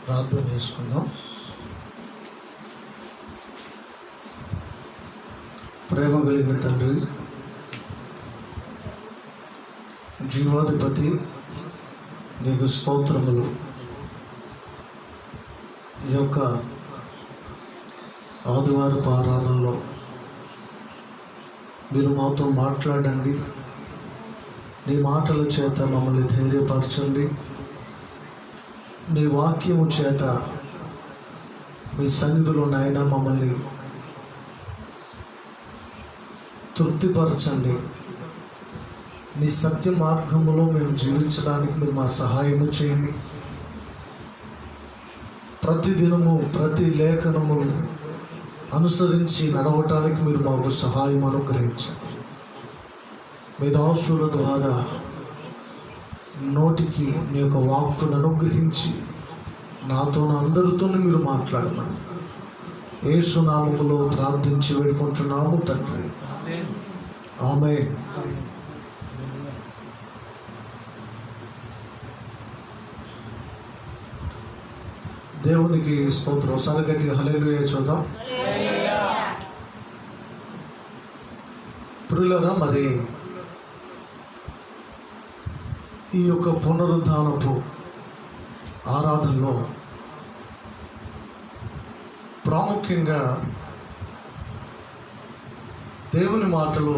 ప్రార్థన చేసుకుందాం. ప్రేమ కలిగిన తండ్రి, జీవాధిపతి, నీకు స్తోత్రములు. ఈ యొక్క ఆదివారపు ఆరాధనలో మీరు మాతో మాట్లాడండి. నీ మాటల చేత మమ్మల్ని ధైర్యపరచండి. నీ వాక్యము చేత మీ సన్నిధిలో నాయన మమ్మల్ని తృప్తిపరచండి. నీ సత్య మార్గములో మేము జీవించడానికి మీరు మా సహాయము చేయండి. ప్రతిదినము ప్రతి లేఖనము అనుసరించి నడవటానికి మీరు మాకు సహాయం అనుగ్రహించండి. మీ దాసుల ద్వారా నోటికి నీ యొక్క వాక్కును అనుగ్రహించి నాతో అందరితో మీరు మాట్లాడమని యేసు నామములో ప్రార్థించి వేడుకుంటున్నాము తండ్రి, ఆమేన్. దేవునికి స్తోత్రం. ఒకసారి గట్టిగా హల్లెలూయా చూద్దాం. ప్రియులారా, మరి ఈ యొక్క పునరుద్ధానపు ఆరాధనలో ప్రాముఖ్యంగా దేవుని మాటలో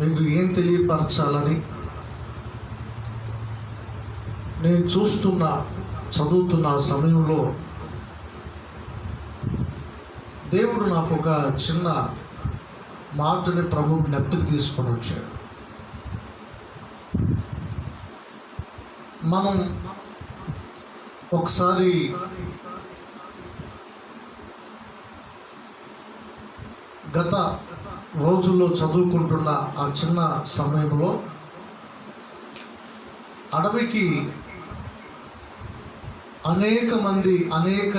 మీకు ఏం తెలియపరచాలని నేను చదువుతున్న సమయంలో దేవుడు నాకు ఒక చిన్న మాటని ప్రభు జ్ఞప్తికి తీసుకొని వచ్చాడు. మనం ఒకసారి గత రోజుల్లో చదువుకుంటున్న ఆ చిన్న సమయంలో అడవికి అనేక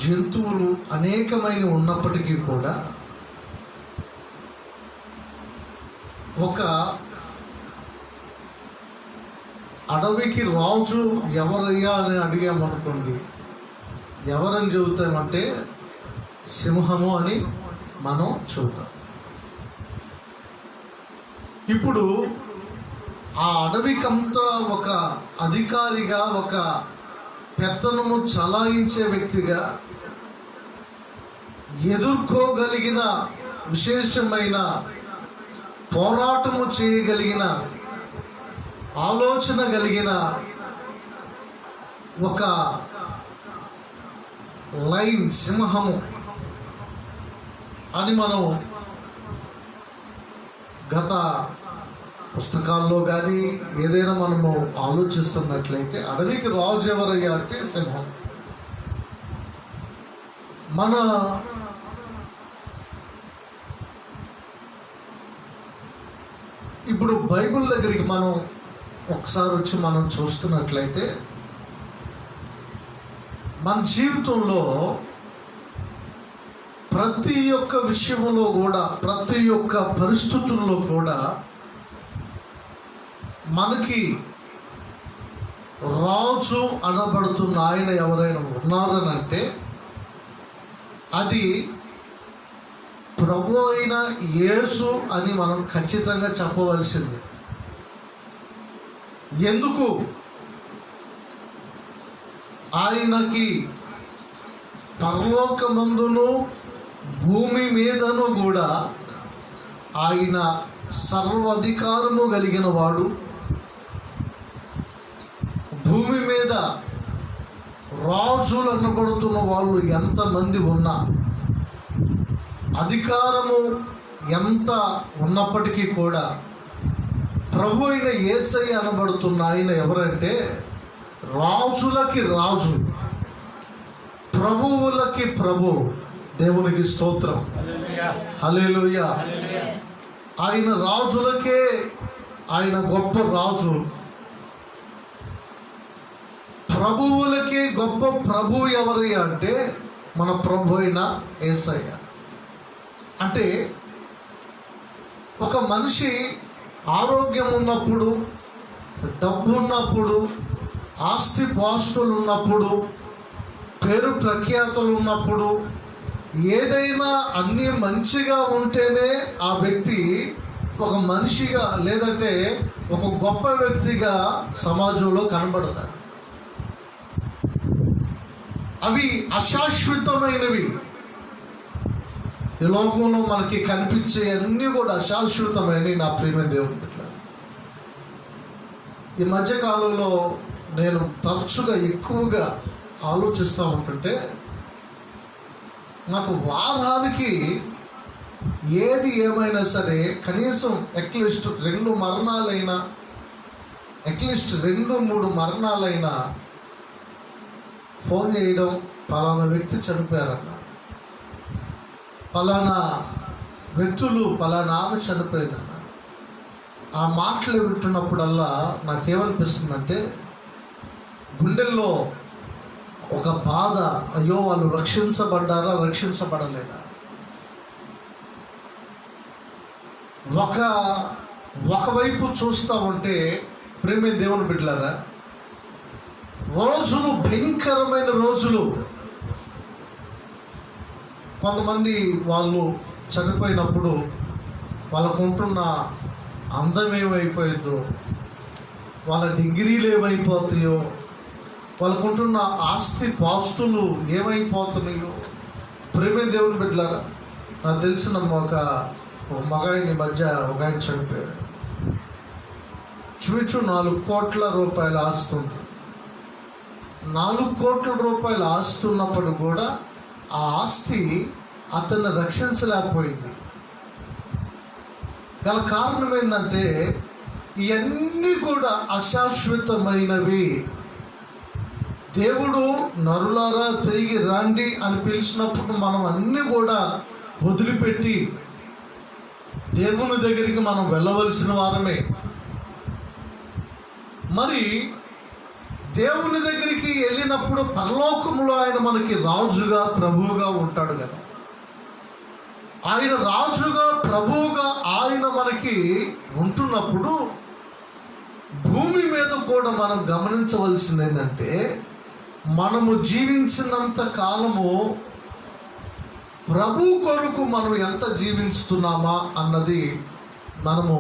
జంతువులు అనేకమైన ఉన్నప్పటికీ కూడా ఒక అడవికి రాజు ఎవరయ్యా అని అడిగామనుకోండి, ఎవరని చెబుతామంటే సింహము అని మనం చెబుతాం. ఇప్పుడు ఆ అడవికంతా ఒక అధికారిగా, ఒక పెత్తనము చలాయించే వ్యక్తిగా, ఎదుర్కోగలిగిన విశేషమైన పోరాటము చేయగలిగిన ఆలోచన కలిగిన ఒక లైన్ సింహము అని మనం గత పుస్తకాల్లో కానీ ఏదైనా మనము ఆలోచిస్తున్నట్లయితే అడవికి రాజు ఎవరయ్యా అంటే సింహం. మన ఇప్పుడు బైబిల్ దగ్గరికి మనం ఒకసారి వచ్చి మనం చూస్తున్నట్లయితే మన జీవితంలో ప్రతి ఒక్క విషయంలో కూడా, ప్రతి ఒక్క పరిస్థితుల్లో కూడా మనకి రాజు అనబడుతున్న ఆయన ఎవరైనా ఉన్నారనంటే అది ప్రభు అయిన యేసు అని మనం ఖచ్చితంగా చెప్పవలసింది. ఎందుకు? ఆయనకి పరలోకమందును భూమి మీదను కూడా ఆయన సర్వాధికారము కలిగిన వాడు. భూమి మీద రాజులు అనబడుతున్న వాళ్ళు ఎంతమంది ఉన్నా, అధికారము ఎంత ఉన్నప్పటికీ కూడా ప్రభు అయిన యేసయ్య అనబడుతున్న ఆయన ఎవరంటే రాజులకి రాజు, ప్రభువులకి ప్రభు. దేవునికి స్తోత్రం, హల్లెలూయా. ఆయన రాజులకే ఆయన గొప్ప రాజు, ప్రభువులకే గొప్ప ప్రభు ఎవరి అంటే మన ప్రభు అయిన యేసయ్య. అంటే ఒక మనిషి ఆరోగ్యం ఉన్నప్పుడు, డబ్బు ఉన్నప్పుడు, ఆస్తి పాస్తులు ఉన్నప్పుడు, పేరు ప్రఖ్యాతులు ఉన్నప్పుడు, ఏదైనా అన్నీ మంచిగా ఉంటేనే ఆ వ్యక్తి ఒక మనిషిగా లేదంటే ఒక గొప్ప వ్యక్తిగా సమాజంలో కనబడతాడు. అవి అశాశ్వతమైనవి. ఈ లోకంలో మనకి కనిపించే అన్నీ కూడా అశాశ్వతమైనవి నా ప్రియమైన దేవుని బిడ్డలారా. ఈ మధ్యకాలంలో నేను తరచుగా ఎక్కువగా ఆలోచిస్తూ ఉంటుంటే, నాకు వారానికి ఏది ఏమైనా సరే కనీసం అట్లీస్ట్ 2 మరణాలైనా, అట్లీస్ట్ 2-3 మరణాలైనా ఫోన్ చేయడం, పలానా వ్యక్తి చనిపోయారన్న, పలానా వ్యక్తులు, పలానా ఆమె చనిపోయిందన్న. ఆ మాటలు వింటున్నప్పుడల్లా నాకేమనిపిస్తుందంటే, గుండెల్లో ఒక బాధ, అయ్యో వాళ్ళు రక్షించబడ్డారా, రక్షించబడలేదా. ఒకవైపు చూస్తూ ఉంటే ప్రేమ దేవుని బిడ్డలారా, రోజులు భయంకరమైన రోజులు. కొంతమంది వాళ్ళు చనిపోయినప్పుడు వాళ్ళకు ఉంటున్న అందం ఏమైపోయిందో, వాళ్ళ డిగ్రీలు ఏమైపోతాయో, వాళ్ళకుంటున్న ఆస్తి పాస్తులు ఏమైపోతున్నాయో. ప్రేమ దేవుని బిడ్డలారా, నాకు తెలిసిన ఒక మగాయని మధ్య ఒక ఆయన చనిపోయాడు. చుమిచు 4 కోట్ల రూపాయలు ఆస్తుంది. 4 కోట్ల రూపాయలు ఆస్తున్నప్పుడు కూడా ఆ ఆస్తి అతన్ని రక్షించలేకపోయింది. గల కారణం ఏంటంటే, ఇవన్నీ కూడా అశాశ్వతమైనవి. దేవుడు నరులారా తిరిగి రండి అని పిలిచినప్పుడు మనం అన్నీ కూడా వదిలిపెట్టి దేవుని దగ్గరికి మనం వెళ్ళవలసిన వారమే. మరి దేవుని దగ్గరికి వెళ్ళినప్పుడు పరలోకంలో ఆయన మనకి రాజుగా, ప్రభువుగా ఉంటాడు కదా. ఆయన రాజుగా, ప్రభువుగా ఆయన మనకి ఉంటున్నప్పుడు భూమి మీద కూడా మనం గమనించవలసింది ఏంటంటే, మనము జీవించినంత కాలము ప్రభు కొరకు మనం ఎంత జీవిస్తున్నామా అన్నది మనము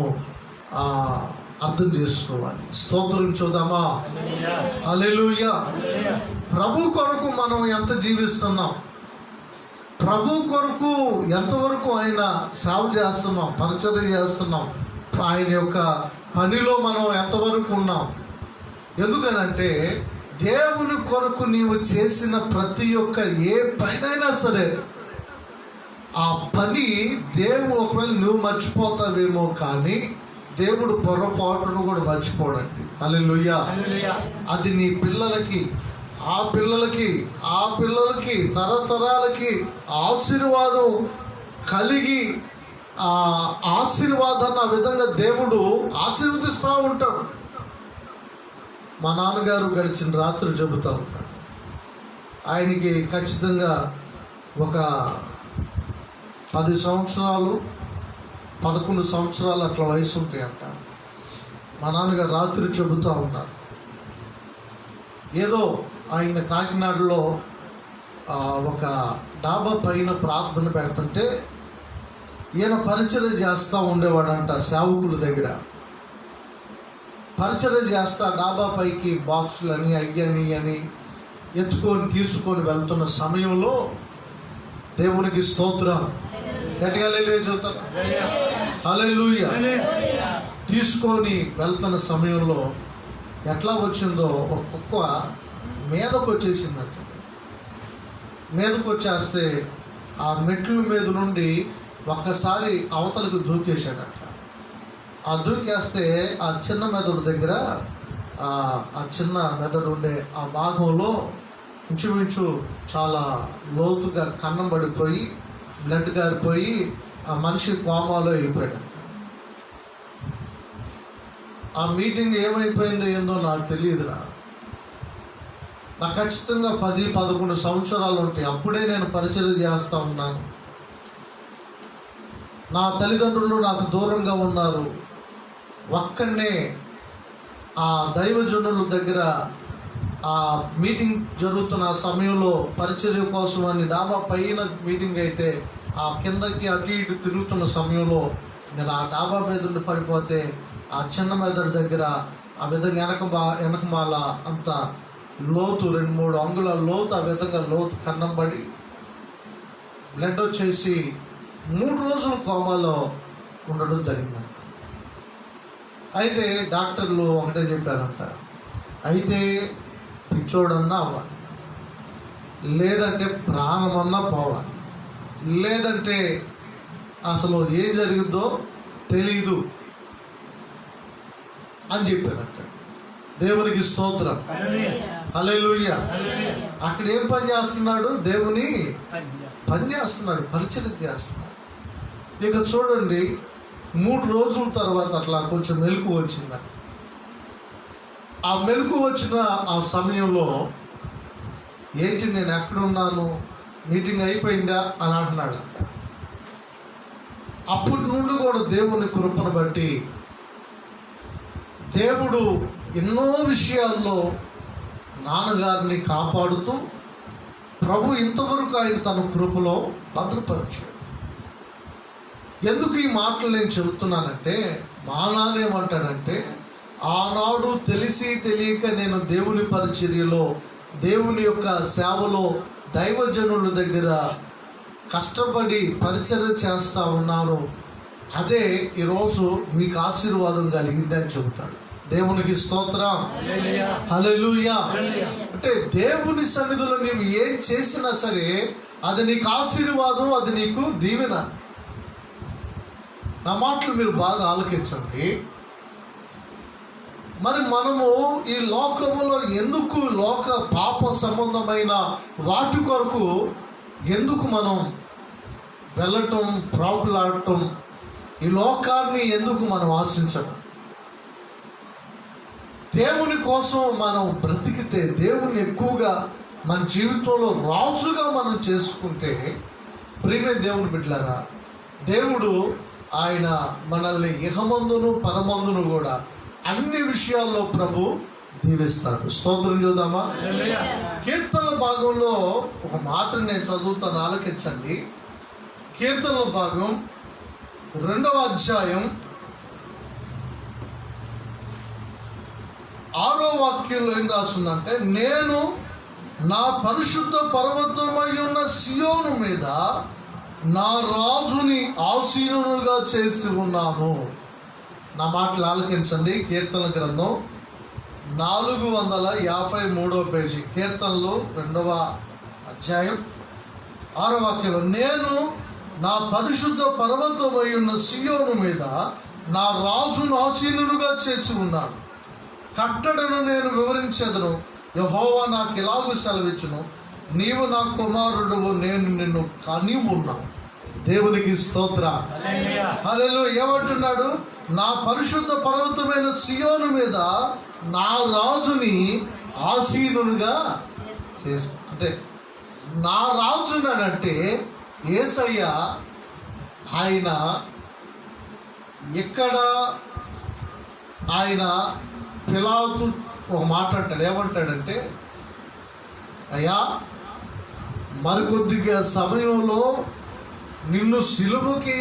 అర్థం చేసుకోవాలి. స్తోత్రం చూద్దామా? హల్లెలూయా. ప్రభు కొరకు మనం ఎంత జీవిస్తున్నాం, ప్రభు కొరకు ఎంతవరకు ఆయన సేవ చేస్తున్నాం, పరిచర్య చేస్తున్నాం, ఆయన యొక్క పనిలో మనం ఎంతవరకు ఉన్నాం. ఎందుకనంటే, దేవుని కొరకు నీవు చేసిన ప్రతి ఒక్క ఏ పనైనా సరే, ఆ పని దేవుడు, ఒకవేళ నువ్వు మర్చిపోతావేమో కానీ దేవుడు పొరపాటును కూడా మర్చిపోడండి. హల్లెలూయా. అది నీ పిల్లలకి, ఆ పిల్లలకి, ఆ పిల్లలకి, తరతరాలకి ఆశీర్వాదం కలిగి ఆ ఆశీర్వాదాన్ని ఆ విధంగా దేవుడు ఆశీర్వదిస్తూ ఉంటాడు. మా నాన్నగారు గడిచిన రాత్రి చెబుతూ ఉంటాడు, ఆయనకి ఖచ్చితంగా ఒక 10 సంవత్సరాలు 11 సంవత్సరాలు అట్లా వయసు ఉంటాయంట. మా నాన్నగారు రాత్రి చెబుతూ ఉన్నారు, ఏదో ఆయన కాకినాడలో ఒక డాబా పైన ప్రార్థన పెడుతుంటే ఈయన పరిచర్య చేస్తూ ఉండేవాడంట. సేవకుల దగ్గర పరిచర్య చేస్తా డాబా పైకి బాక్సులని అయ్యని అని ఎత్తుకొని తీసుకొని వెళ్తున్న సమయంలో, దేవునికి స్తోత్రం, గట్టిగా హల్లెలూయా చెబుతారు. హల్లెలూయా. తీసుకొని వెళ్తున్న సమయంలో ఎట్లా వచ్చిందో, ఒక కుక్క మీదకు వచ్చేసిందంట. మీదకు వచ్చేస్తే ఆ మెట్ల మీద నుండి ఒక్కసారి అవతలకు దూకేశాడట. ఆ దూకేస్తే ఆ చిన్న మెదడు దగ్గర, ఆ చిన్న మెదడు ఉండే ఆ భాగంలో ఇంచుమించు చాలా లోతుగా కన్నం పడిపోయి బ్లడ్ గారిపోయి ఆ మనిషి కోమాలో వెళ్ళిపోయాడు. ఆ మీటింగ్ ఏమైపోయిందో ఏందో నాకు తెలియదురా. నాకు ఖచ్చితంగా 10-11 సంవత్సరాలు ఉంటాయి. అప్పుడే నేను పరిచర్య చేస్తూ ఉన్నాను. నా తల్లిదండ్రులు నాకు దూరంగా ఉన్నారు. ఒక్కడనే ఆ దైవజనుల దగ్గర ఆ మీటింగ్ జరుగుతున్న సమయంలో పరిచర్య కోసం అని డాబా పైన మీటింగ్ అయితే ఆ కిందకి అటు ఇటు తిరుగుతున్న సమయంలో నేను ఆ డాబా మీద ఉండి పడిపోతే ఆ చిన్న మెదడు దగ్గర ఆ విధంగా వెనకమాల అంత లోతు 2-3 అంగుళాల లోతు, ఆ విధంగా లోతు కన్నం పడి బ్లడ్ వచ్చేసి 3 రోజులు కోమాలో ఉండడం జరిగింది. అయితే డాక్టర్లు ఒకటే చెప్పారంట, అయితే పిచ్చోడన్నా అవ్వాలి, లేదంటే ప్రాణమన్నా పోవాలి, లేదంటే అసలు ఏం జరిగిందో తెలీదు అని చెప్పారంట. దేవునికి స్తోత్రం, హల్లెలూయా. అక్కడ ఏం పని చేస్తున్నాడు? దేవుని పని చేస్తున్నాడు, పరిచయం చేస్తున్నాడు. ఇక చూడండి, 3 రోజుల తర్వాత అట్లా కొంచెం మెలకు వచ్చింది. ఆ మెలకు వచ్చిన ఆ సమయంలో ఏంటి నేను ఎక్కడున్నాను, మీటింగ్ అయిపోయిందా అని అంటున్నాడు. అప్పటి నుండి కూడా దేవుని కృపను బట్టి దేవుడు ఎన్నో విషయాల్లో నాన్నగారిని కాపాడుతూ ప్రభు ఇంతవరకు ఆయన తన కృపలో భద్రపరిచాడు. ఎందుకు ఈ మాటలు నేను చెబుతున్నానంటే, మా నాన్న ఏమంటాడంటే, ఆనాడు తెలిసి తెలియక నేను దేవుని పరిచర్యలో, దేవుని యొక్క సేవలో, దైవజనుల దగ్గర కష్టపడి పరిచర్య చేస్తూ ఉన్నారు, అదే ఈరోజు మీకు ఆశీర్వాదం కలిగిందని చెబుతాడు. దేవునికి స్తోత్రం, హల్లెలూయా. అంటే దేవుని సన్నిధిలో నీవు ఏం చేసినా సరే అది నీకు ఆశీర్వాదం, అది నీకు దీవెన. నా మాటలు మీరు బాగా ఆలోచించండి. మరి మనము ఈ లోకములో ఎందుకు, లోక పాప సంబంధమైన వాటి కొరకు ఎందుకు మనం వెళ్ళటం, ప్రాకులాడటం, ఈ లోకాన్ని ఎందుకు మనం ఆశించడం? దేవుని కోసం మనం బ్రతికితే, దేవుని ఎక్కువగా మన జీవితంలో రాజుగా మనం చేసుకుంటే, ప్రియమైన దేవుని బిడ్డలారా, దేవుడు ఆయన మనల్ని ఇహమందును పరమందును కూడా అన్ని విషయాల్లో ప్రభు దీవిస్తాడు. స్తోత్రం చూద్దామా? కీర్తనల భాగంలో ఒక మాటను నేను చదువుతాను, ఆలకించండి. కీర్తనల భాగం 2వ అధ్యాయం 6వ వాక్యంలో ఏం రాస్తుందంటే, నేను నా పరిశుద్ధ పర్వతమై ఉన్న సియోను మీద నా రాజుని ఆసీనుడుగా చేసి ఉన్నాను. నా మాటలు ఆలకించండి. కీర్తన గ్రంథం 453వ పేజీ, కీర్తనలు 2వ అధ్యాయం 6వ వాక్యంలో, నేను నా పరిశుద్ధ పర్వతమై ఉన్న సియోను మీద నా రాజును ఆసీనుడుగా చేసి ఉన్నాను. కట్టడను నేను వివరించెదను, యెహోవా నాకు ఇలాగూ సెలవిచ్చును, నీవు నా కుమారుడువు, నేను నిన్ను కని ఉన్నాను. దేవునికి స్తోత్ర, హల్లెలూయా. ఏమంటున్నాడు? నా పరిశుద్ధ పర్వతమైన సియోను మీద నా రాజుని ఆసీనునిగా చేసుకో. అంటే నా రాజునంటే యేసయ్య. ఆయన ఎక్కడ, ఆయన పిలాతు ఒక మాట అంటాడు, ఏమంటాడంటే, అయ్యా మరికొద్దిగా సమయంలో నిన్ను సిలువకి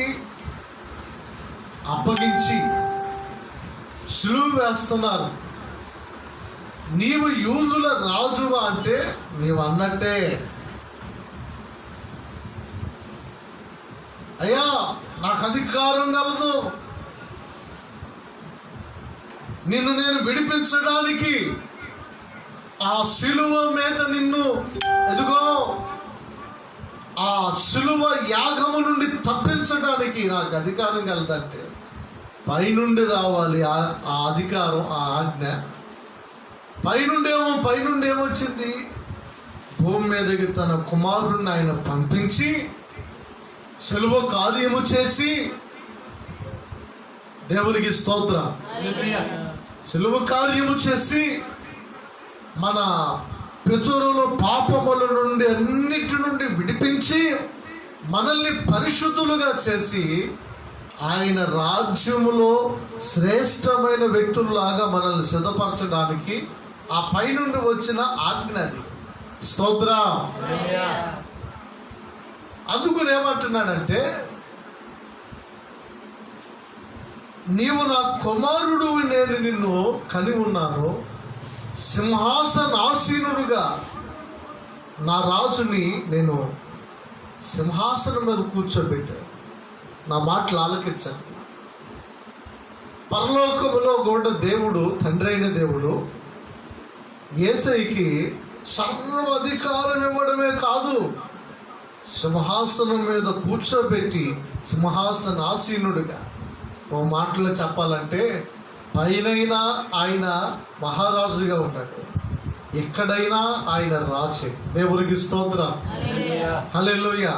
అప్పగించి సిలువ వేస్తున్నారు, నీవు యూదుల రాజువా అంటే నీవు అన్నట్టే. అయ్యా నాకు అధికారం కలదు, నిన్ను నేను విడిపించడానికి, ఆ సిలువ మీద నిన్ను, ఎదుగో ఆ సిలువ యాగము నుండి తప్పించడానికి నాకు అధికారం కలదంటే పైనుండి రావాలి ఆ అధికారం, ఆ ఆజ్ఞ. పైనుండి ఏమొచ్చింది? భూమి మీదకి తన కుమారుడిని ఆయన పంపించి సిలువ కార్యము చేసి, దేవునికి స్తోత్రం, సిలువ కార్యము చేసి మన పితరుల పాపముల నుండి అన్నిటి నుండి విడిపించి మనల్ని పరిశుద్ధులుగా చేసి ఆయన రాజ్యములో శ్రేష్టమైన వ్యక్తుల్లాగా మనల్ని సిద్ధపరచడానికి ఆ పైనుండి వచ్చిన ఆజ్ఞ అది. స్తోత్రం. అందుకు ఏమంటున్నాడంటే, నీవు నా కుమారుడు, నేను నిన్ను కని ఉన్నాను, సింహాసనాసీనుడుగా నా రాజుని నేను సింహాసనం మీద కూర్చోబెట్టాను. నా మాటలు ఆలకించండి. పరలోకములో కూడా దేవుడు, తండ్రి అయిన దేవుడు యేసయ్యకి సర్వాధికారం ఇవ్వడమే కాదు, సింహాసనం మీద కూర్చోబెట్టి సింహాసనాసీనుడిగా, ఓ మాటలో చెప్పాలంటే పైనైనా ఆయన మహారాజుగా ఉన్నాడు, ఎక్కడైనా ఆయన రాజే. దేవునికి స్తోత్రం. హల్లెలూయా.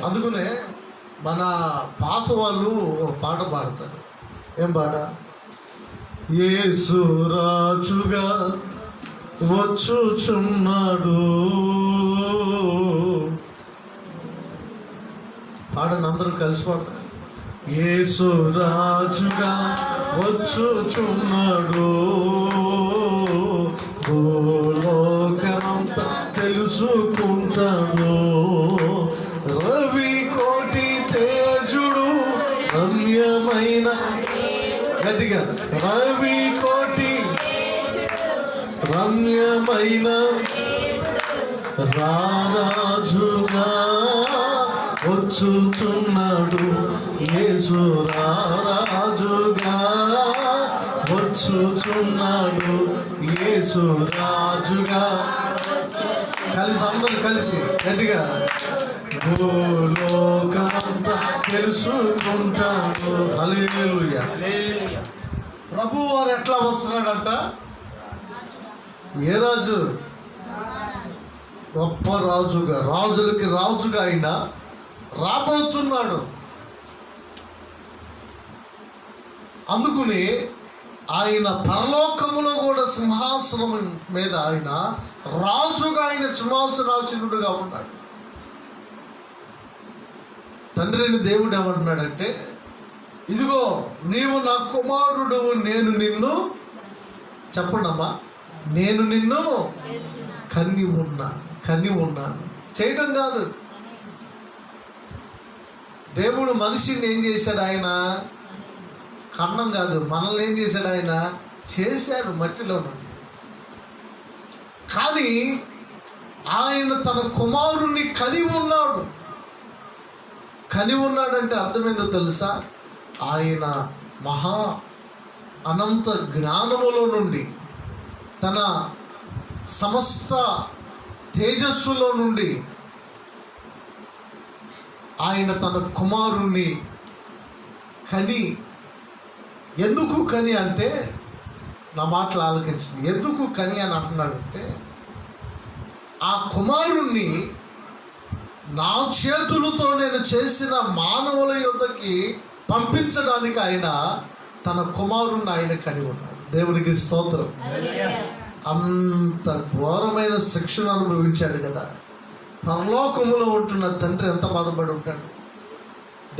అందుకనే మన పాత వాళ్ళు పాట పాడతారు. ఏం పాట? యేసు రాజుగా వచ్చుచున్నాడు. పాడని అందరూ కలిసి పాడతారు. యేసు రాజుగా వచ్చుచున్నాడు, భూలోకమంతా తెలుసుకుంటాడు. రవి కోటి తేజుడు రమ్యమైన, గట్టిగా, రవి కోటి రమ్యమైన రారాజుగా వచ్చుచున్నాడు. యేసు రారాజుగా వచ్చుచున్నాడు. యేసు రాజుగా. కలిసి అందరూ కలిసి గట్టిగా, భూలోకమంతా తెలుసుకుంటాడు. హల్లెలూయా. ప్రభు వారు ఎట్లా వస్తున్నాడంట? ఏ రాజు? గొప్ప రాజుగా, రాజులకి రాజుగా ఆయన రాబోతున్నాడు. అందుకుని ఆయన పరలోకములో కూడా సింహాసనం మీద ఆయన రాజుగా, ఆయన సింహాసనాసీనుడుగా ఉన్నాడు. తండ్రిని దేవుడు ఏమంటున్నాడంటే, ఇదిగో నీవు నా కుమారుడు, నేను నిన్ను, చెప్పండమ్మా, నేను నిన్ను కని ఉన్నాను. చేయడం కాదు, దేవుడు మనిషిని ఏం చేశాడు? ఆయన కన్నం కాదు, మనల్ని ఏం చేశాడు? ఆయన చేశాడు మట్టిలో నుండి. కానీ ఆయన తన కుమారుణ్ణి కని ఉన్నాడు. కని ఉన్నాడంటే అర్థమైందో తెలుసా? ఆయన మహా అనంత జ్ఞానములో నుండి, తన సమస్త తేజస్సులో నుండి ఆయన తన కుమారుణ్ణి కని. ఎందుకు కని అంటే, నా మాటలు ఆలకించింది, ఎందుకు కని అని అంటున్నాడంటే, ఆ కుమారుణ్ణి నా చేతులతో నేను చేసిన మానవుల యొద్దకి పంపించడానికి ఆయన తన కుమారుణ్ణి ఆయన కని ఉన్నాడు. దేవునికి స్తోత్రం. అంత ఘోరమైన శిక్షను అనుభవించాడు కదా. పరలోకములో ఉంటున్న తండ్రి ఎంత బాధపడి ఉంటాడు.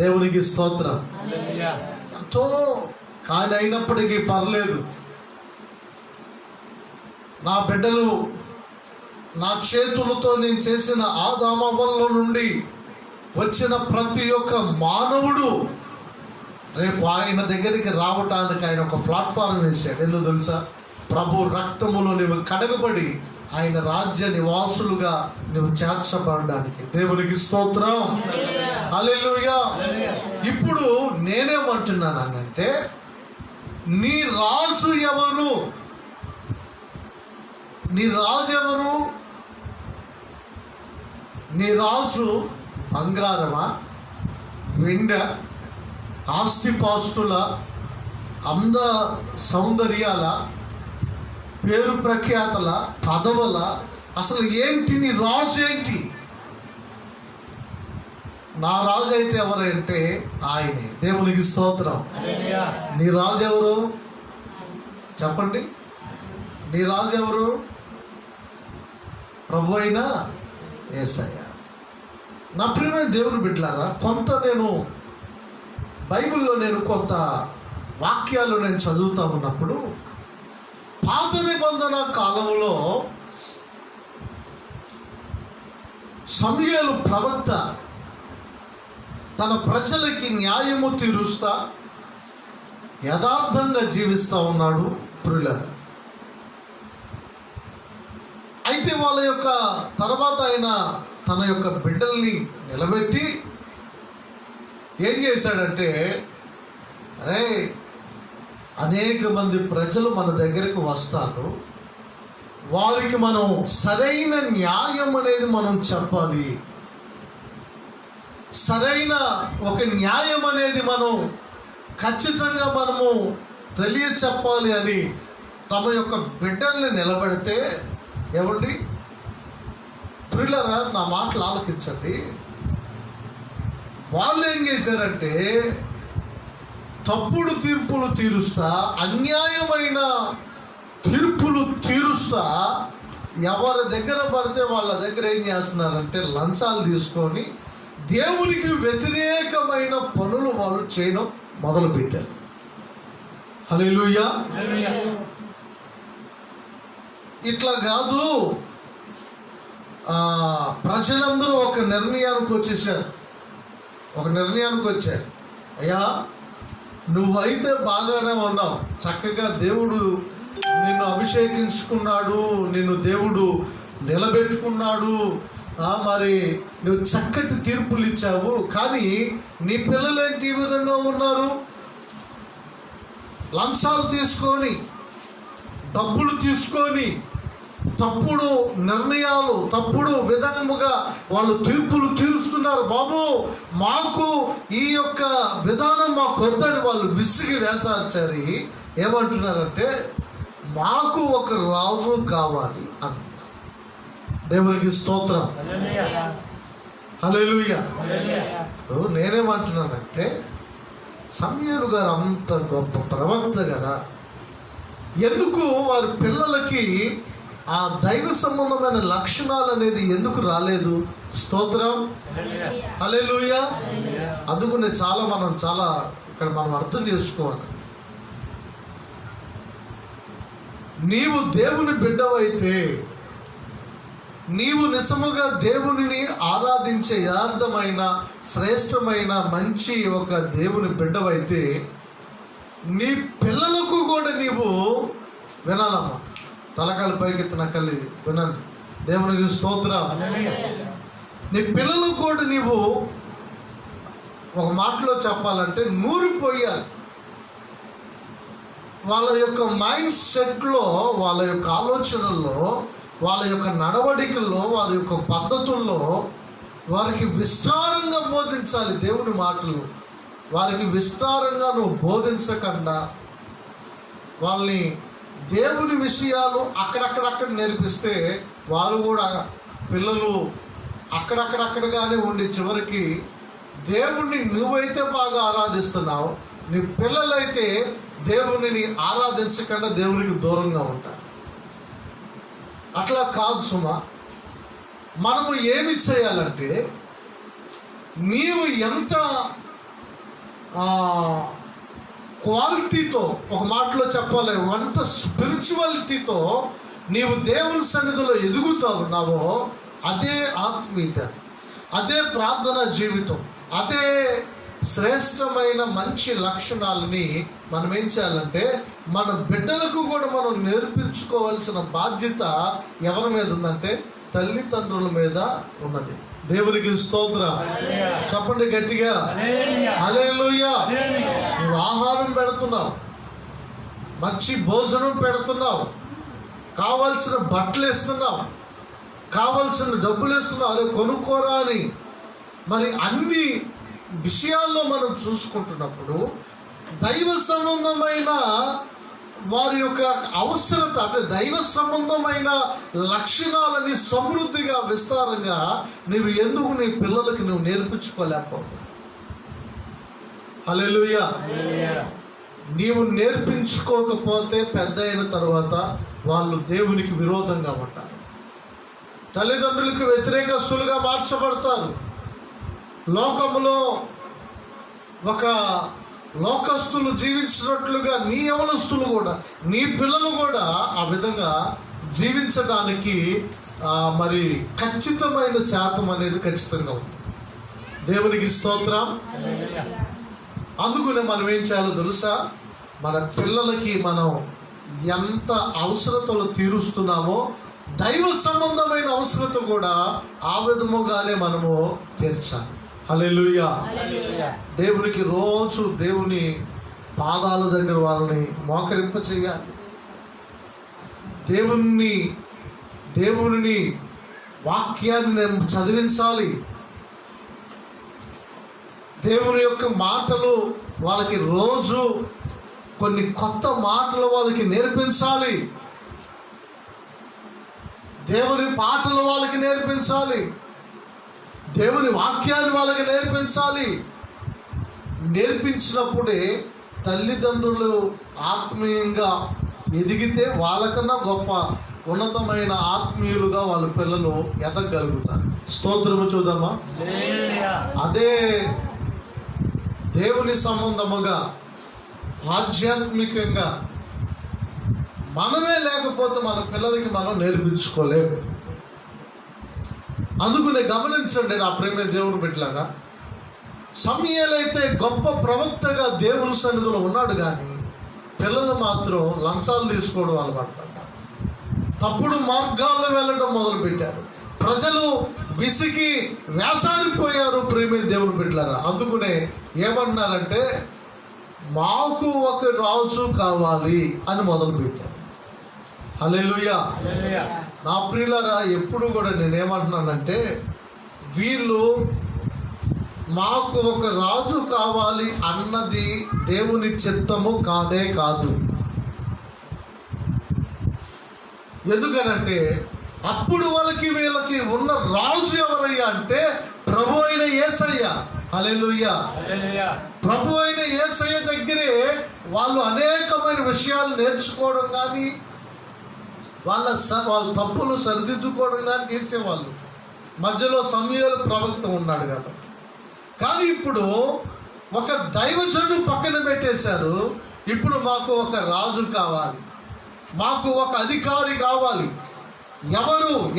దేవునికి స్తోత్రం. ఎంతో. కానీ అయినప్పటికీ పర్లేదు, నా బిడ్డలు నా చేతులతో నేను చేసిన ఆదామవ్వల నుండి వచ్చిన ప్రతి ఒక్క మానవుడు రేపు ఆయన దగ్గరికి రావటానికి ఆయన ఒక ప్లాట్ఫారం వేశాడు. ఎందుకు తెలుసా? ప్రభు రక్తములో నువ్వు కడగబడి ఆయన రాజ్య నివాసులుగా నువ్వు చేర్చబడడానికి. దేవునికి స్తోత్రం. హల్లెలూయా. ఇప్పుడు నేనేమంటున్నానంటే, నీ రాజు ఎవరు? నీ రాజు ఎవరు? నీ రాజు బంగారమా, వెండ, ఆస్తిపాస్తుల, అంద సౌందర్యాల, పేరు ప్రఖ్యాతల, పదవుల? అసలు ఏంటి నీ రాజు? ఏంటి? నా రాజు అయితే ఎవరంటే ఆయనే. దేవునికి స్తోత్రం. నీ రాజు ఎవరు? చెప్పండి. నీ రాజు ఎవరు? ప్రభు అయిన యేసయ్య. నా ప్రియమైన దేవుని బిడ్డలారా, కొంత నేను బైబిల్లో కొంత వాక్యాలు నేను చదువుతా ఉన్నప్పుడు పాత నిబంధన కాలంలో సమూయేలు ప్రవక్త తన ప్రజలకి న్యాయము తీరుస్తా యథార్థంగా జీవిస్తూ ఉన్నాడు ప్రియులారా. అయితే వాళ్ళ యొక్క తర్వాత ఆయన తన యొక్క బిడ్డల్ని నిలబెట్టి ఏం చేశాడంటే, అరే అనేక మంది ప్రజలు మన దగ్గరికి వస్తారు, వారికి మనం సరైన న్యాయం అనేది మనం చెప్పాలి, సరైన ఒక న్యాయం అనేది మనం ఖచ్చితంగా మనము తెలియచెప్పాలి అని తమ యొక్క బిడ్డల్ని నిలబెడితే, ఏమండి ప్రియులారా నా మాటలు ఆలకించండి, వాళ్ళు ఏం చేశారంటే తప్పుడు తీర్పులు తీరుస్తా, అన్యాయమైన తీర్పులు తీరుస్తా ఎవరి దగ్గర పడితే వాళ్ళ దగ్గర ఏం చేస్తున్నారంటే లంచాలు తీసుకొని దేవునికి వ్యతిరేకమైన పనులు వాళ్ళు చేయడం మొదలుపెట్టారు. హల్లెలూయా. ఇట్లా కాదు, ప్రజలందరూ ఒక నిర్ణయానికి వచ్చేసారు. అయ్యా నువ్వైతే బాగానే ఉన్నావు, చక్కగా దేవుడు నిన్ను అభిషేకించుకున్నాడు, నిన్ను దేవుడు నిలబెట్టుకున్నాడు, మరి నువ్వు చక్కటి తీర్పులు ఇచ్చావు, కానీ నీ పిల్లలు ఏంటి ఈ విధంగా ఉన్నారు, లంచాలు తీసుకొని డబ్బులు తీసుకొని తప్పుడు నిర్ణయాలు తప్పుడు విధముగా వాళ్ళు తీర్పులు తీరుస్తున్నారు. బాబు మాకు ఈ యొక్క విధానం మాకు వద్దని వాళ్ళు విసిగి వేసార్చారి. ఏమంటున్నారంటే మాకు ఒక రాజు కావాలి అంటున్నారు. దేవునికి స్తోత్రం. హల్లెలూయా. నేనేమంటున్నానంటే సమూయేలు గారు అంత గొప్ప ప్రవక్త కదా, ఎందుకు వారి పిల్లలకి ఆ దైవ సంబంధమైన లక్షణాలు అనేది ఎందుకు రాలేదు? స్తోత్రం. హల్లెలూయా. అందుకనే మనం చాలా ఇక్కడ మనం అర్థం చేసుకోవాలి. నీవు దేవుని బిడ్డవైతే, నీవు నిజముగా దేవునిని ఆరాధించే యథార్థమైన శ్రేష్టమైన మంచి ఒక దేవుని బిడ్డవైతే నీ పిల్లలకు కూడా నీవు వినాలమ్మా. తలకాలు పైకెత్తిన కలి వినండి. దేవునికి స్తోత్రం. నీ పిల్లలకు కూడా నీవు ఒక మాటలో చెప్పాలంటే నూరిపోయాలి. వాళ్ళ యొక్క మైండ్ సెట్లో, వాళ్ళ యొక్క ఆలోచనల్లో, వాళ్ళ యొక్క నడవడికల్లో, వారి యొక్క పద్ధతుల్లో వారికి విస్తారంగా బోధించాలి దేవుని మాటలు. వారికి విస్తారంగా నువ్వు బోధించకుండా వాళ్ళని దేవుని విషయాలు అక్కడక్కడక్కడ నేర్పిస్తే వాళ్ళు కూడా పిల్లలు అక్కడక్కడక్కడగానే ఉండి చివరికి దేవుణ్ణి నువ్వైతే బాగా ఆరాధిస్తున్నావు, నీ పిల్లలైతే దేవునిని ఆరాధించకుండా దేవునికి దూరంగా ఉంటారు. అట్లా కాదు సుమా. మనము ఏమి చేయాలంటే, నీవు ఎంత క్వాలిటీతో, ఒక మాటలో చెప్పాలి, ఎంత స్పిరిచువాలిటీతో నీవు దేవుని సన్నిధిలో ఎదుగుతా ఉన్నావో అదే ఆత్మీయత, అదే ప్రార్థన జీవితం, అదే శ్రేష్టమైన మంచి లక్షణాలని మనం ఏం చేయాలంటే మన బిడ్డలకు కూడా మనం నేర్పించుకోవాల్సిన బాధ్యత ఎవరి మీద ఉందంటే తల్లిదండ్రుల మీద ఉన్నది. దేవునికి స్తోత్రం. చెప్పండి గట్టిగా హల్లెలూయా. నువ్వు ఆహారం పెడుతున్నావు, మంచి భోజనం పెడుతున్నావు, కావలసిన బట్టలు ఇస్తున్నావు, కావలసిన డబ్బులు ఇస్తున్నావు, అదే కొనుక్కోరా అని మరి అన్ని విషయాల్లో మనం చూసుకుంటున్నప్పుడు దైవ సంబంధమైన వారి యొక్క అవసరత, అంటే దైవ సంబంధమైన లక్షణాలని సమృద్ధిగా విస్తారంగా నీవు ఎందుకు నీ పిల్లలకి నువ్వు నేర్పించుకోలేకపోతావు? హల్లెలూయా. నీవు నేర్పించుకోకపోతే పెద్ద అయిన తర్వాత వాళ్ళు దేవునికి విరోధంగా ఉంటారు, తల్లిదండ్రులకు వ్యతిరేకస్తులుగా మార్చబడతారు. లోకంలో ఒక లోకస్తులు జీవించినట్లుగా నీ యవనస్తులు కూడా, నీ పిల్లలు కూడా ఆ విధంగా జీవించడానికి మరి ఖచ్చితమైన శాతం అనేది ఖచ్చితంగా ఉంది. దేవునికి స్తోత్రం. అందుకనే మనం ఏం చేయాలో తెలుసా? మన పిల్లలకి మనం ఎంత అవసరతలు తీరుస్తున్నామో దైవ సంబంధమైన అవసరత కూడా ఆ విధముగానే మనము తీర్చాలి. హల్లెలూయా. దేవునికి రోజు దేవుని పాదాల దగ్గర వాళ్ళని మోకరింప చేయాలి. దేవుని వాక్యాన్ని నేను చదివించాలి. దేవుని యొక్క మాటలు వాళ్ళకి రోజు కొన్ని కొత్త మాటలు వాళ్ళకి నేర్పించాలి. దేవుని పాటలు వాళ్ళకి నేర్పించాలి. దేవుని వాక్యాన్ని వాళ్ళకి నేర్పించాలి. నేర్పించినప్పుడే తల్లిదండ్రులు ఆత్మీయంగా ఎదిగితే వాళ్ళకన్నా గొప్ప ఉన్నతమైన ఆత్మీయులుగా వాళ్ళ పిల్లలు ఎదగలుగుతారు. స్తోత్రము చూద్దామా? అదే దేవుని సంబంధముగా ఆధ్యాత్మికంగా మనమే లేకపోతే మన పిల్లలకి మనం నేర్పించుకోలేము. అందుకనే గమనించండి నా ప్రేమ దేవుడు బిడ్డలారా, సమూయేలైతే గొప్ప ప్రవక్తగా దేవుని సన్నిధిలో ఉన్నాడు, కానీ పిల్లలు మాత్రం లంచాలు తీసుకోవడం అలవాటు, తప్పుడు మార్గాల్లో వెళ్ళడం మొదలుపెట్టారు. ప్రజలు విసిగి వేసారిపోయారు. ప్రేమ దేవుడు బిడ్డలారా, అందుకనే ఏమన్నారంటే మాకు ఒక రాజు కావాలి అని మొదలుపెట్టారు. హల్లెలూయా. నా ప్రియులారా, ఎప్పుడు కూడా నేనేమంటున్నానంటే వీళ్ళు మాకు ఒక రాజు కావాలి అన్నది దేవుని చిత్తము కానే కాదు. ఎందుకనంటే అప్పుడు వీళ్ళకి ఉన్న రాజు ఎవరయ్యా అంటే ప్రభు అయిన యేసయ్య. హల్లెలూయా. ప్రభు అయిన యేసయ్య దగ్గరే వాళ్ళు అనేకమైన విషయాలు నేర్చుకోవడం కానీ వాళ్ళ తప్పులు సరిదిద్దుకోవడం కానీ చేసేవాళ్ళు. మధ్యలో సమూయేలు ప్రవక్త ఉన్నాడు కాబట్టి. కానీ ఇప్పుడు ఒక దైవజనుడు పక్కన పెట్టేశారు. ఇప్పుడు మాకు ఒక రాజు కావాలి, మాకు ఒక అధికారి కావాలి.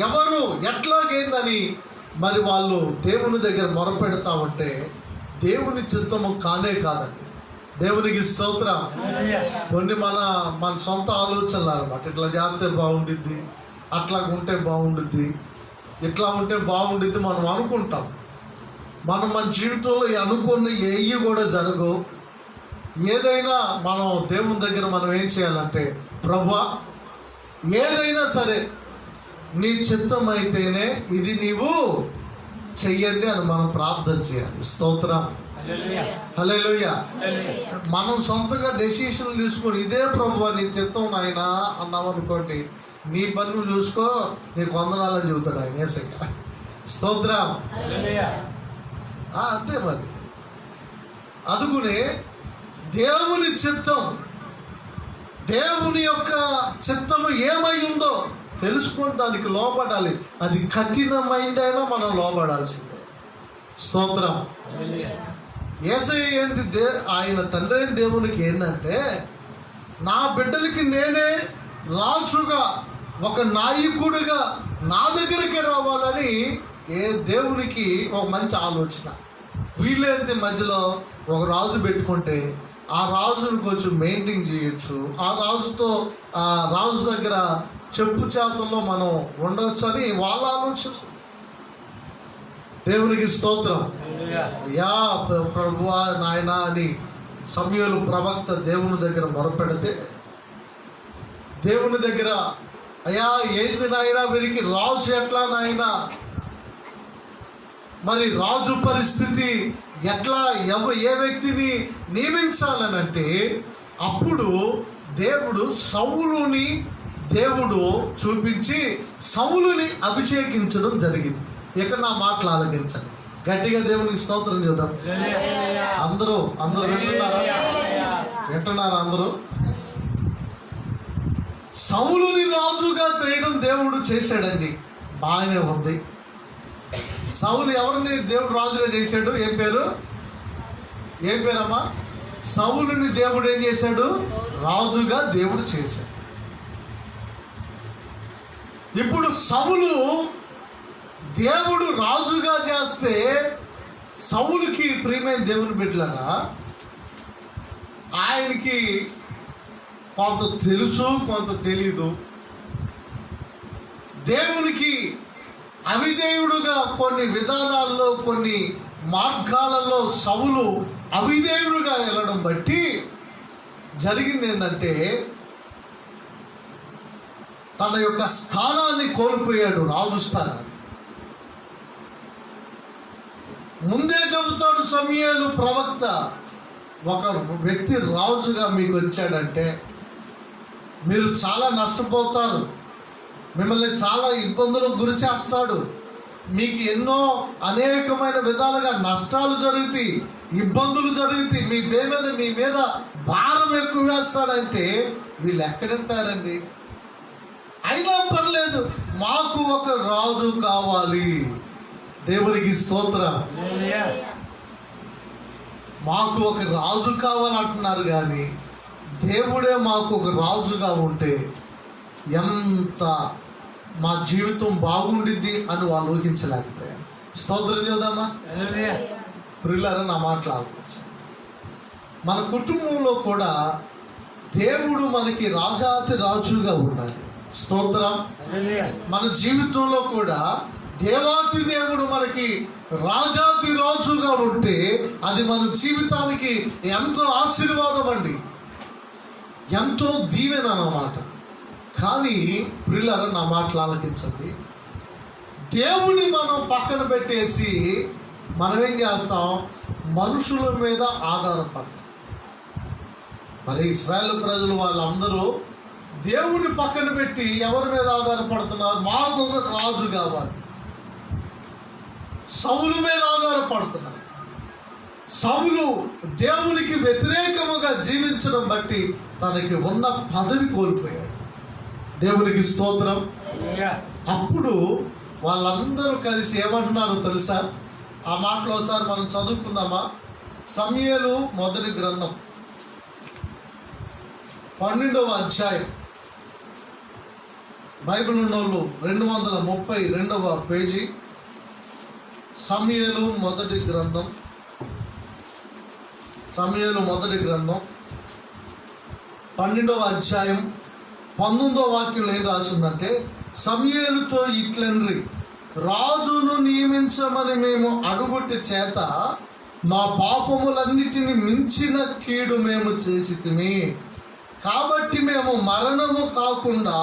ఎవరు ఎట్లాగైందని మరి వాళ్ళు దేవుని దగ్గర మొరపెడతా ఉంటే దేవుని చిత్తము కానే కాదండి. దేవునికి స్తోత్రం. కొన్ని మన సొంత ఆలోచనలు అన్నమాట. ఇట్లా చేస్తే బాగుండిద్ది, అట్లా ఉంటే బాగుండిద్ది, ఇట్లా ఉంటే బాగుండిద్ది మనం అనుకుంటాం. మన జీవితంలో అనుకున్న ఏవి కూడా జరగవు. ఏదైనా మనం దేవుని దగ్గర మనం ఏం చేయాలంటే, ప్రభువా ఏదైనా సరే నీ చిత్తం అయితేనే ఇది నీవు చెయ్యండి అని మనం ప్రార్థన చేయాలి. స్తోత్రం. హల్లెలూయా. మనం సొంతగా డెసిషన్లు తీసుకొని ఇదే ప్రభువా నీ చిత్తం నాయనా అన్నాం అనుకోండి, నీ పనులు చూసుకో, నీకు వందనాలని చెబుతాడు ఆయన యేసయ్య. స్తోత్రం. అంతే మరి. అందుకునే దేవుని చిత్తం, దేవుని యొక్క చిత్తము ఏమై ఉందో తెలుసుకొని దానికి లోబడాలి. అది కఠినమైందైనా మనం లోబడాల్సిందే. స్తోత్రం. యేసయ్య ఏంది ఆయన తండ్రి అయిన దేవునికి ఏంటంటే, నా బిడ్డలకి నేనే రాజుగా ఒక నాయకుడిగా నా దగ్గరికి రావాలని దేవునికి ఒక మంచి ఆలోచన. వీళ్ళేంటి మధ్యలో ఒక రాజు పెట్టుకుంటే ఆ రాజును కొంచెం మెయింటైన్ చేయొచ్చు, ఆ రాజు దగ్గర చెప్పు చేతుల్లో మనం ఉండవచ్చు అని వాళ్ళ ఆలోచన. దేవునికి స్తోత్రం. అయ్యా ప్రభువా నాయనా అని సమూయేలు ప్రవక్త దేవుని దగ్గర మొరపెడితే, దేవుని దగ్గర అయ్యా ఏంది నాయనా వీరికి రాజు ఎట్లా నాయనా, మరి రాజు పరిస్థితి ఎట్లా, ఏ వ్యక్తిని నియమించాలనంటే అప్పుడు సౌలుని దేవుడు చూపించి సౌలుని అభిషేకించడం జరిగింది. ఇక్కడ నా మాటలు ఆలకించండి, గట్టిగా దేవునికి స్తోత్రం చేద్దాం. అందరూ వింటున్నారా? అందరూ సౌలుని రాజుగా చేయడం దేవుడు చేశాడండి, బాగానే ఉంది. సౌలు ఎవరిని దేవుడు రాజుగా చేశాడు? ఏం పేరమ్మా? సౌలుని దేవుడు ఏం చేశాడు? రాజుగా దేవుడు చేశాడు. ఇప్పుడు సౌలు దేవుడు రాజుగా చేస్తే సౌలుకి ప్రియమైన దేవుని బిడ్డలారా, ఆయనకి కొంత తెలుసు, కొంత తెలీదు. దేవునికి అవిధేయుడుగా కొన్ని విధానాల్లో, కొన్ని మార్గాలలో సౌలు అవిధేయుడుగా వెళ్ళడం బట్టి జరిగింది ఏంటంటే, తన యొక్క స్థానాన్ని కోల్పోయాడు, రాజు స్థానాన్ని. ముందే చెబుతాడు సమూయేలు ప్రవక్త, ఒక వ్యక్తి రాజుగా మీకు వచ్చాడంటే మీరు చాలా నష్టపోతారు, మిమ్మల్ని చాలా ఇబ్బందులకు గురి చేస్తాడు, మీకు ఎన్నో అనేకమైన విధాలుగా నష్టాలు జరుగుతాయి, ఇబ్బందులు జరుగుతాయి, మీ మీద భారం ఎక్కువ వేస్తాడంటే వీళ్ళు ఎక్కడంటారండి? అయినా పర్లేదు, మాకు ఒక రాజు కావాలి. దేవునికి స్తోత్రం. మాకు ఒక రాజు కావాలంటున్నారు, కానీ దేవుడే మాకు ఒక రాజుగా ఉంటే ఎంత మా జీవితం బాగుండిద్ది అని వాళ్ళు ఊహించలేకపోయారు. స్తోత్రం చేద్దామా ప్రియులారా? నా మాటలు ఆలోచించండి. మన కుటుంబంలో కూడా దేవుడు మనకి రాజాతి రాజుగా ఉండాలి. స్తోత్రం. మన జీవితంలో కూడా దేవాతి దేవుడు మనకి రాజాతి రాజుగా ఉంటే అది మన జీవితానికి ఎంతో ఆశీర్వాదం అండి, ఎంతో దీవెన అన్నమాట. కానీ ప్రియులారా, నా మాటలు ఆలకించండి. దేవుని మనం పక్కన పెట్టేసి మనం ఏం చేస్తాం? మనుషుల మీద ఆధారపడతాం. మరి ఇశ్రాయేలు ప్రజలు వాళ్ళందరూ దేవుని పక్కన పెట్టి ఎవరి మీద ఆధారపడుతున్నారు? మాకు ఒక రాజు కావాలి, సౌలు మీద ఆధారపడుతున్నారు. సౌలు దేవునికి వ్యతిరేకముగా జీవించడం బట్టి తనకి ఉన్న పదవి కోల్పోయాడు. దేవునికి స్తోత్రం. అప్పుడు వాళ్ళందరూ కలిసి ఏమంటున్నారో తెలుసా? ఆ మాటలో ఒకసారి మనం చదువుకుందామా? సమూయేలు మొదటి గ్రంథం 12వ అధ్యాయం. బైబిల్ ఉన్నోళ్ళు 232వ పేజీ. సమూయేలు మొదటి గ్రంథం 12వ అధ్యాయం 19వ వాక్యంలో ఏం రాసిందంటే, సమూయేలుతో ఇట్లన్రి, రాజును నియమించమని మేము అడుగుట చేత మా పాపములన్నిటిని మించిన కీడు మేము చేసితిమి. కాబట్టి మేము మరణము కాకుండా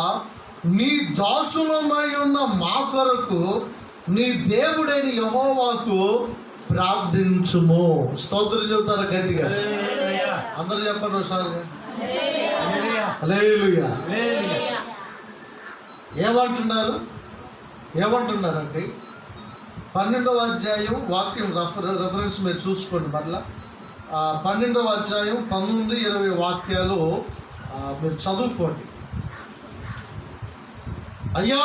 నీ దాసులమై ఉన్న మా కొరకు నీ దేవుడైన యెహోవాకు ప్రార్థించుము. స్తోత్రం చెబుతారు గట్టిగా, అందరూ చెప్పండి ఒకసారి. హల్లెలూయా. ఏమంటున్నారంటే 12వ అధ్యాయం వాక్యం రెఫరెన్స్ మీరు చూసుకోండి. మరలా 12వ అధ్యాయం 19-20 వాక్యాలు మీరు చదువుకోండి. అయ్యా,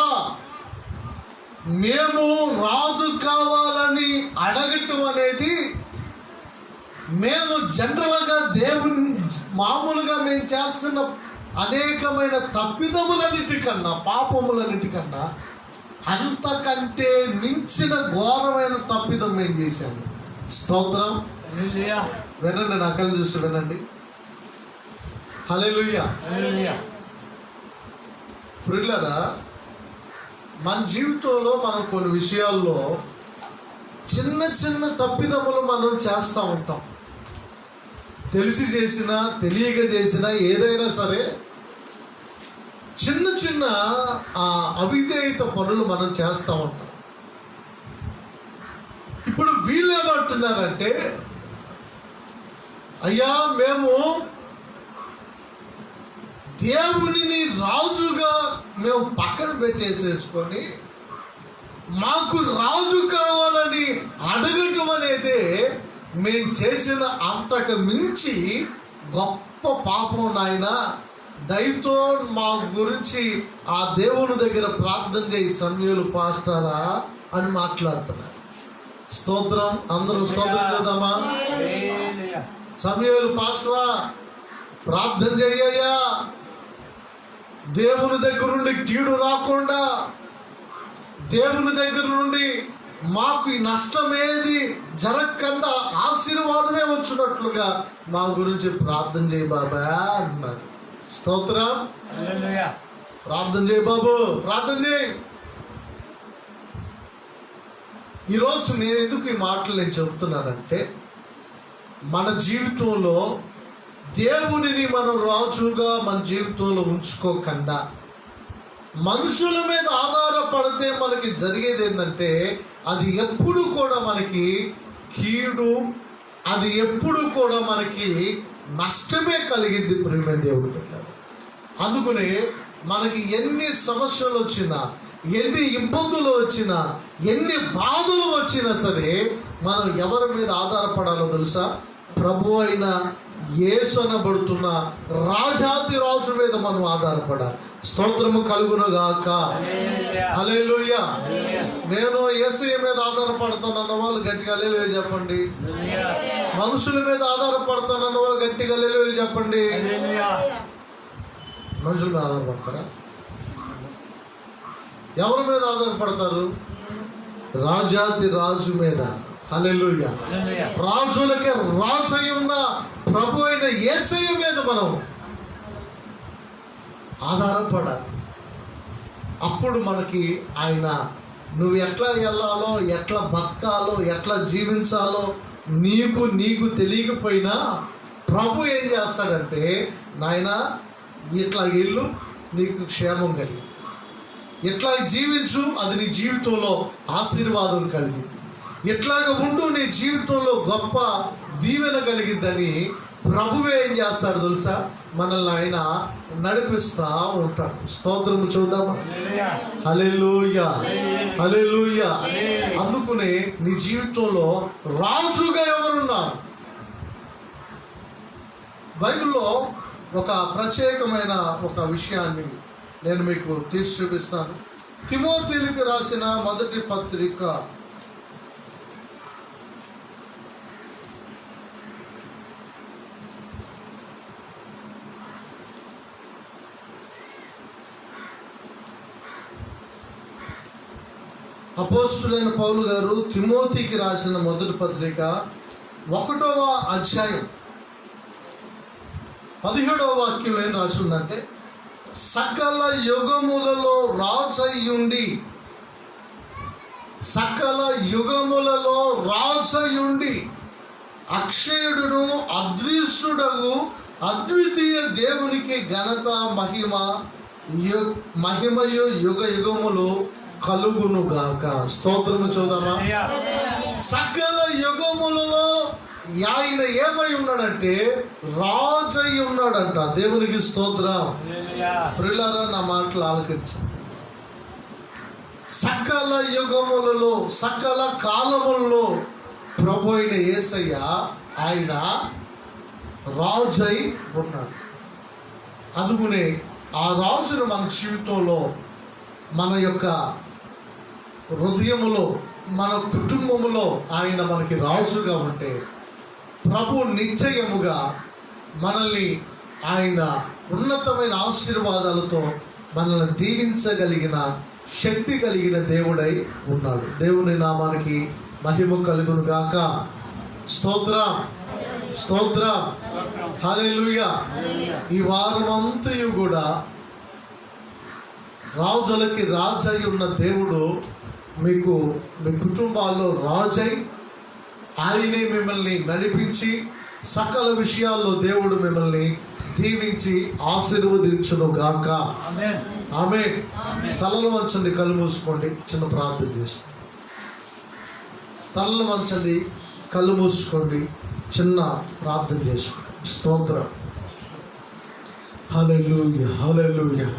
మేము రాజు కావాలని అడగటం అనేది మేము జనరల్గా దేవుని మామూలుగా మేము చేస్తున్న అనేకమైన తప్పిదములన్నిటికన్నా, పాపములన్నిటికన్నా అంతకంటే మించిన ఘోరమైన తప్పిదం మేము చేశాము. స్తోత్రం. వినండి, నా కళ్ళు చూసి వినండి. హల్లెలూయా. ప్రియులారా, మన జీవితంలో మనం కొన్ని విషయాల్లో చిన్న చిన్న తప్పిదములు మనం చేస్తూ ఉంటాం. తెలిసి చేసినా తెలియక చేసినా ఏదైనా సరే చిన్న చిన్న అవిధేయత పనులు మనం చేస్తూ ఉంటాం. ఇప్పుడు వీళ్ళు ఏమంటున్నారంటే, అయ్యా, మేము దేవునిని రాజుగా మేము పక్కన పెట్టేసేసుకొని మాకు రాజు కావాలని అడగటం అనేది మేము చేసిన అంతకు మించి గొప్ప పాపం నాయన. దయతో మా గురించి ఆ దేవుని దగ్గర ప్రార్థన చేయి సమూయేలు పాస్టరా అని మాట్లాడుతున్నారు. స్తోత్రం. అందరూ స్తోత్రం చేద్దామా? సమూయేలు పాస్టరా ప్రార్థన చెయ్యయ్యా, దేవుని దగ్గర నుండి కీడు రాకుండా, దేవుని దగ్గర నుండి మాకు ఈ నష్టమేది జరగకుండా ఆశీర్వాదమే వచ్చినట్లుగా మా గురించి ప్రార్థన చేయి బాబా అన్నారు. స్తోత్రం. ప్రార్థన చేయి బాబు, ప్రార్థన చేయి. ఈరోజు నేను ఎందుకు ఈ మాటలు నేను చెబుతున్నానంటే, మన జీవితంలో దేవునిని మనం రాజుగా మన జీవితంలో ఉంచుకోకుండా మనుషుల మీద ఆధారపడితే మనకి జరిగేది ఏంటంటే, అది ఎప్పుడు కూడా మనకి కీడు, అది ఎప్పుడు కూడా మనకి నష్టమే కలిగింది ప్రియమైన దేవుడు పిల్లలు. అందుకనే మనకి ఎన్ని సమస్యలు వచ్చినా, ఎన్ని ఇబ్బందులు వచ్చినా, ఎన్ని బాధలు వచ్చినా సరే మనం ఎవరి మీద ఆధారపడాలో తెలుసా? ప్రభు అయిన యేసు అనబడుతున్న రాజాది రాజు మీద మనం ఆధారపడాలి. స్తోత్రము కలుగునుగాక. హల్లెలూయా. నేను యేసయ్య మీద ఆధారపడతానన్న వాళ్ళు గట్టిగా హల్లెలూయా చెప్పండి. మనుషుల మీద ఆధారపడతానన్న వాళ్ళు గట్టిగా హల్లెలూయా చెప్పండి. మనుషుల మీద ఆధారపడతారా? ఎవరి మీద ఆధారపడతారు? రాజాది రాజు మీద. హల్లెలూయా. రాజులకే రాజు అయి ఉన్న ప్రభు అయిన యేసయ్య మీద మనం ఆధారపడాలి. అప్పుడు మనకి ఆయన నువ్వు ఎట్లా వెళ్ళాలో, ఎట్లా బతకాలో, ఎట్లా జీవించాలో నీకు తెలియకపోయినా ప్రభు ఏం చేస్తాడంటే, నాయనా ఇట్లా వెళ్ళు, నీకు క్షేమం కలిగి, ఎట్లా జీవించు, అది నీ జీవితంలో ఆశీర్వాదం కలిగి, ఎట్లాగ ఉండు, నీ జీవితంలో గొప్ప దీవెన కలిగిద్దని ప్రభువే ఏం చేస్తాడు తెలుసా? మనల్ని ఆయన నడిపిస్తా ఉంటాడు. స్తోత్రము చూద్దామా? హల్లెలూయా, హల్లెలూయా. అందుకునే నీ జీవితంలో రాజుగా ఎవరున్నారు? బైబిల్లో ఒక ప్రత్యేకమైన ఒక విషయాన్ని నేను మీకు తీసి చూపిస్తాను. తిమోతికి రాసిన మొదటి పత్రిక 'అపోస్తులైన పౌలు గారు తిమోతికి రాసిన మొదటి పత్రిక 1వ అధ్యాయం 17వ వాక్యంలో ఏం రాసిందంటే, సకల యుగములలో రాజయ్యుండి, సకల యుగములలో రాజయ్యుండి అక్షయుడును అదృశ్యుడగు అద్వితీయ దేవునికి ఘనత మహిమయు యుగ యుగములు కలుగును గాక. స్తోత్రము చూద్దామా? సకల యుగములలో ఆయన ఏమై ఉన్నాడంటే రాజై ఉన్నాడంట. దేవునికి స్తోత్రం. ప్రియులారా, నా మాటలు ఆలకించండి. సకల యుగములలో, సకల కాలములలో ప్రభు అయిన యేసయ్య ఆయన రాజై ఉన్నాడు. అందుకునే ఆ రాజును మన జీవితంలో, మన యొక్క హృదయములో, మన కుటుంబములో ఆయన మనకి రాజుగా ఉంటే ప్రభు నిశ్చయముగా మనల్ని ఆయన ఉన్నతమైన ఆశీర్వాదాలతో మనల్ని దీవించగలిగిన శక్తి కలిగిన దేవుడై ఉన్నాడు. దేవుని నామానికి మహిమ కలుగును గాక. స్తోత్రం, స్తోత్రం, హల్లెలూయా. ఈ వారం అంతయు కూడా రాజులకి రాజై ఉన్న దేవుడు మీకు మీ కుటుంబాల్లో రాజై ఆయనే మిమ్మల్ని నడిపించి సకల విషయాల్లో దేవుడు మిమ్మల్ని దీవించి ఆశీర్వదించును గాక. ఆమేన్. తలలు వంచండి, కళ్ళు మూసుకోండి, చిన్న ప్రార్థన చేసుకోండి. తలలు వంచండి, కళ్ళు మూసుకోండి, చిన్న ప్రార్థన చేసుకోండి. స్తోత్రం. Hallelujah, hallelujah.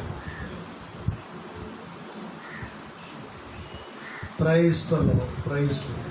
Praise the Lord, praise the Lord.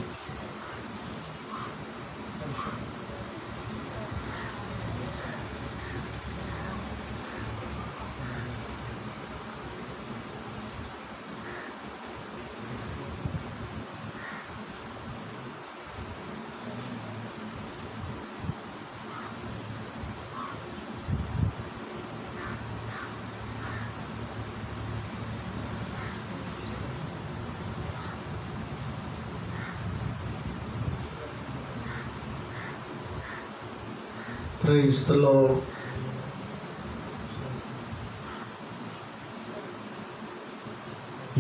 Praise the Lord.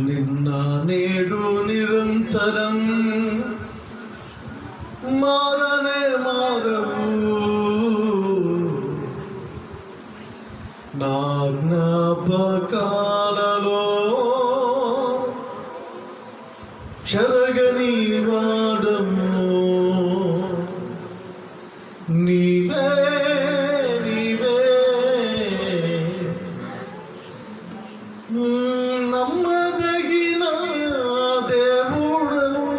నిన్న నేడు నిరంతరం మారనే మారవు, నా జ్ఞాపకాలలో చెరగని వాడము నీవే నీవే, నమ్మదగిన దేవుడవు,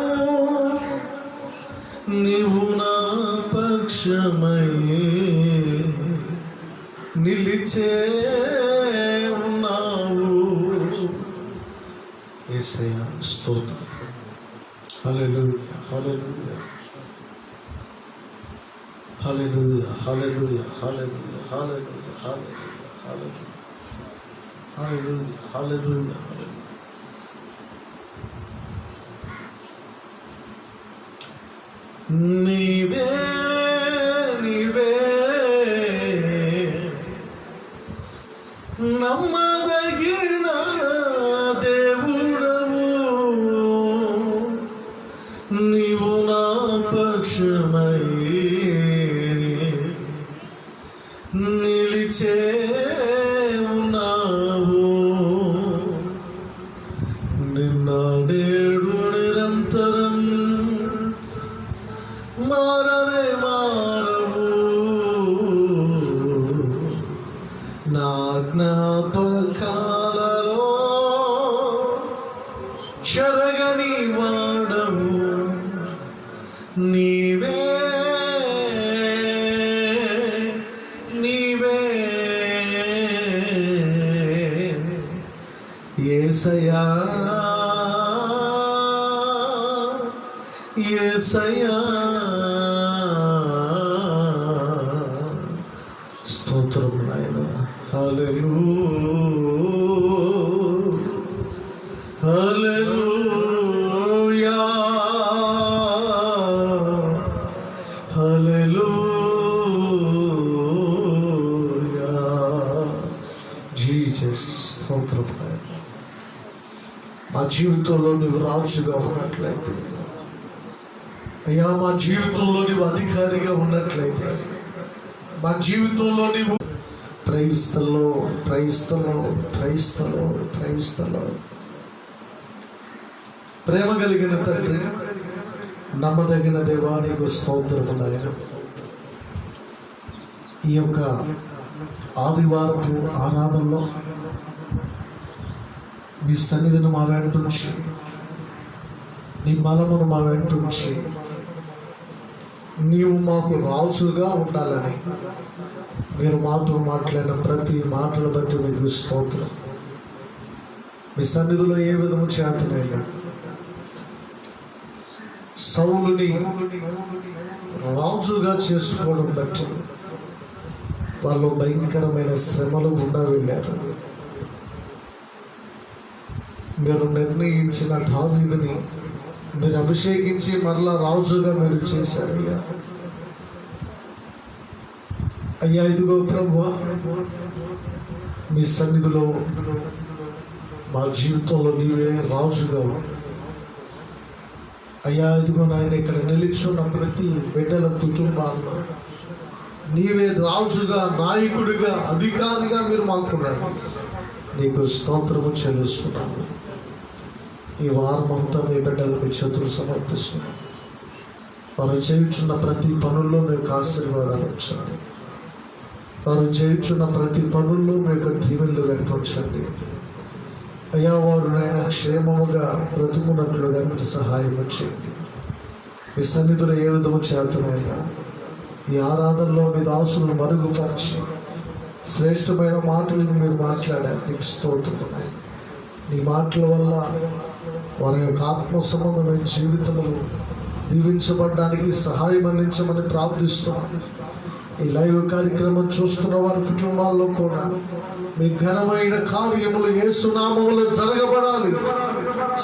నీవు నా పక్షమై నిలిచే ఉన్నావు. యేసయ్యా స్తోత్రం. హల్లెలూయా హల్లెలూయా హల్లెలూయా హల్లెలూయా హల్లెలూయా హల్లెలూయా హల్లెలూయా హల్లెలూయా హల్లెలూయా హల్లెలూయా. నీవే నీవే, నమ్మదగిన దేవుడవు, నీవు నా పక్షమై నిలిచే ఉన్నావు. నిన్న నేడు నిరంతరం మారనే మారవు, నా జ్ఞాపకాలలో చెరగని వాడవు నీవే నీవే. యేసయ్యా యేసయ్యా స్తోత్రం నాయనా. హల్లెలూయా హల్లెలూయా హల్లెలూయా. జీసస్ స్తోత్రం నాయనా. మా జీవితంలో నువ్వు రాజుగా ఉన్నట్లయితే, అయ్యా మా జీవితంలో నువ్వు అధికారిగా ఉన్నట్లయితే, మా జీవితంలో నువ్వు praise the Lord praise the Lord praise the Lord praise the Lord. ప్రేమ కలిగిన తండ్రి, నమ్మదగిన దేవా, నీకు స్తోత్రము నాయన. ఈ యొక్క ఆదివారపు ఆరాధనలో మీ సన్నిధిని మా వెంటుంచి, నీ బలమును మా వెంటుంచి, నీవు మాకు రాజుగా ఉండాలని మీరు మాతో మాట్లాడిన ప్రతి మాటను బట్టి మీకు స్తోత్రం. మీ సన్నిధిలో ఏ విధము చేతనైనా సౌలుని రాజుగా చేసుకోవడం బట్టి వాళ్ళు భయంకరమైన శ్రమలు గుండా వెళ్ళారు. మీరు నిర్ణయించిన దావీదుని మీరు అభిషేకించి మరలా రాజుగా మీరు చేశారయ్యా. అయ్యా ఇదిగో ప్రభువా, మీ సన్నిధిలో మా జీవితంలో నీవే రాజుగా అయ్యా. ఇదిగో నాయన, ఇక్కడ నిలిచున్న ప్రతి బిడ్డల కుటుంబాల్లో నీవే రాజుగా, నాయకుడిగా, అధికారిగా మీరు మాకున్నాడు. నీకు స్తోత్రము చెల్లిస్తున్నాను. ఈ వారం అంతా మీ బిడ్డలు మీ చేతులు సమర్పిస్తున్నాను. వారు చేయుచున్న ప్రతి పనుల్లో మీకు ఆశీర్వాదాలు ఉంచండి. వారు చేయుచున్న ప్రతి పనుల్లో మీ యొక్క దీవెనలు వెంటుంచండి అయ్యా. వారు నాయన క్షేమముగా బ్రతుకున్నట్లుగా మీరు సహాయం చేయండి. మీ సన్నిధిలో ఏ విధము చేతనైనా ఈ ఆరాధనలో మీ దాసులను మరుగుపరిచి శ్రేష్టమైన మాటలను మీరు మాట్లాడారు. నీకు స్తోత్రములు. నీ మాటల వల్ల వారి యొక్క ఆత్మ సంబంధమైన జీవితములు దీవించబడడానికి సహాయం అందించమని ప్రార్థిస్తున్నాను. ఈ లైవ్ కార్యక్రమం చూస్తున్న వారి కుటుంబాల్లో కూడా మీ ఘనమైన కార్యములు యేసు నామములో జరగబడాలి.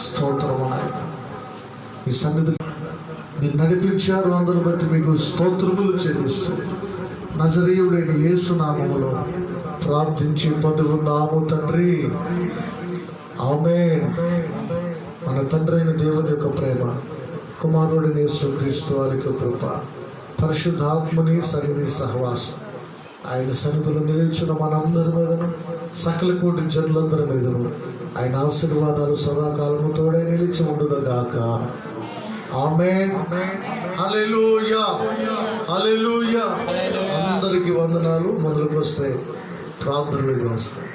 స్తోత్రము నాయన. మీ సన్నిధిలో మీరు నడిపించారు, అందరిని బట్టి మీకు స్తోత్రములు చెల్లిస్తూ నజరీయుడైన యేసు నామములో ప్రార్థించి పొందుకున్నాము తండ్రి, ఆమేన్. మన తండ్రి అయిన దేవుని యొక్క ప్రేమ, కుమారుడైన యేసుక్రీస్తు వారి యొక్క కృప, పరిశుద్ధాత్మని సన్నిధి సహవాసం ఆయన సన్నిధిలో నిలిచిన మనందరి మీదను, సకల కోటి జనులందరి మీదను ఆయన ఆశీర్వాదాలు సదాకాలము తోడే నిలిచి ఉండునుగాక. ఆమేన్. హల్లెలూయా, హల్లెలూయా. అందరికీ వందనాలు. మొదలుకు వస్తే ప్రార్థనలు చేస్తాం.